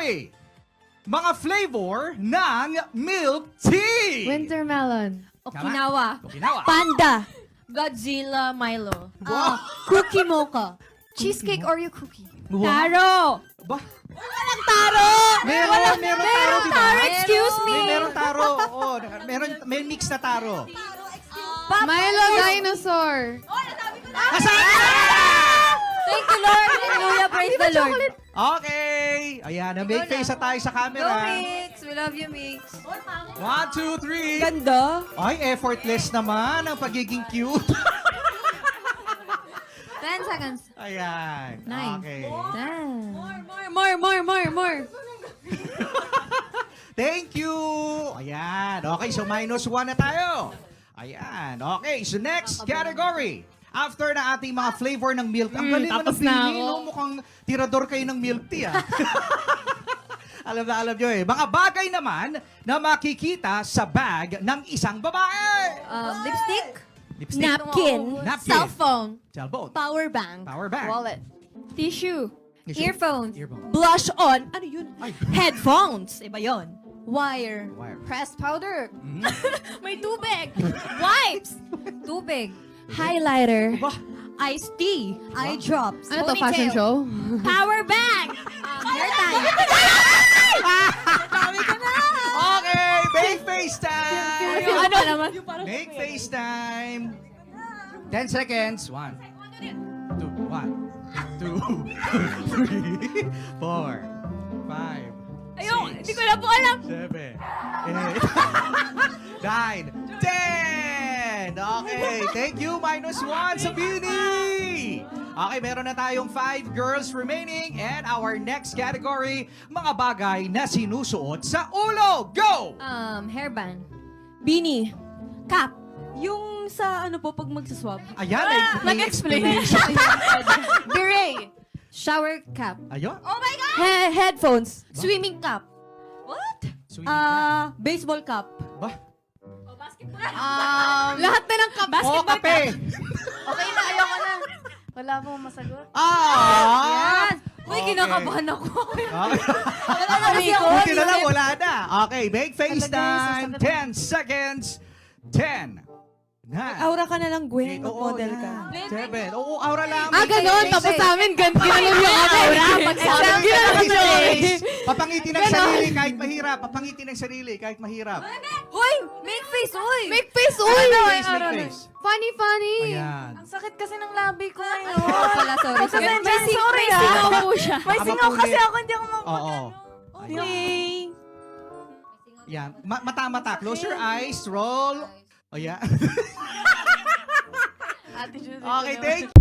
category. Mga flavor ng milk tea. Wintermelon. Okinawa. Okinawa. Panda. Godzilla Milo. Wow. Cookie mocha. Cheesecake Oreo cookie. Wow. Taro. Ba? Walang taro! Meron taro, di ba? Excuse me. Merong taro. Oo, may mix na taro. Milo dinosaur. Asan? Thank you, Lord. Hallelujah. Praise the Lord. Okay. Ayan, make face na tayo sa Go, camera. Mix. We love you, Mix. 1, 2, 3. Ganda. Ay, effortless naman ang pagiging cute. 10 seconds. Ayan. 9. Okay. 10. More. Thank you. Ayan. Okay, so -1 na tayo. Ayan. Okay, so next category. After na ating mga flavor ng milk. Ang galing mo tapos ng na pili, ako. no? Mukhang tirador kayo ng milk tea, ah. Alam nyo eh. Mga bagay naman na makikita sa bag ng isang babae. Lipstick. Lipstick. Napkin. Napkin. Cellphone. Cellphone. Power bank. Power bank. Wallet. Tissue. Tissue. Earphones. Earphone. Blush on. Ano yun? Ay. Headphones. Iba yun. Wire. Wire. Pressed powder. Mhm. May tubig. Wipes. Tubig. Highlighter. Ba? Iced tea. Eye drops. Ano to, Ponytail. fashion show? Power bank. Hair tie. Okay, make face time. Ano? Make face time. 10 seconds. 1, 2, 1, 2, 3, 4, 5, Ayun, hindi ko na po alam. 7, 8, 9, 10. Okay, thank you. -1 sa Bini. Okay, meron na tayong 5 girls remaining. And our next category, mga bagay na sinusuot sa ulo. Go! Hairband. Beanie. Cap. Yung sa ano po pag magsaswab. Ayan, may Nag-explain. explanation. Beret. Shower cap. Ayun. Oh my God! Headphones. Swimming cap. What? Swimming cap. Baseball cap. Ba? Lahat na ng kap. Oh, kape. Okay na, ayoko na. Wala pong masagot. Ah! Yan. Uy, kinakabahan ako. Okay. Wala na kasi ako. Buti na lang, wala na. Okay, make face Talaga, time. 10 seconds. 10. 9. Aura ka na lang, Gwen. Oo, Model ka. 7. Oo, aura lang. Ganon. Tapos sa amin, ginanon yung aura. Pag sa amin, ginanon Face to na face. Papangiti ng sarili kahit mahirap. Papangiti ng sarili kahit mahirap. Hoy! Make face, uy! Make face, uy! Make face. Funny. Ayan. Ang sakit kasi ng labi ko ngayon. Oo pala, sorry. Sorry, may singaw po siya. May singaw kasi ako, hindi ako Oo. Okay. Yan. Mata-mata. Close your eyes. Roll. Oh, yeah. Attitude. Okay, thank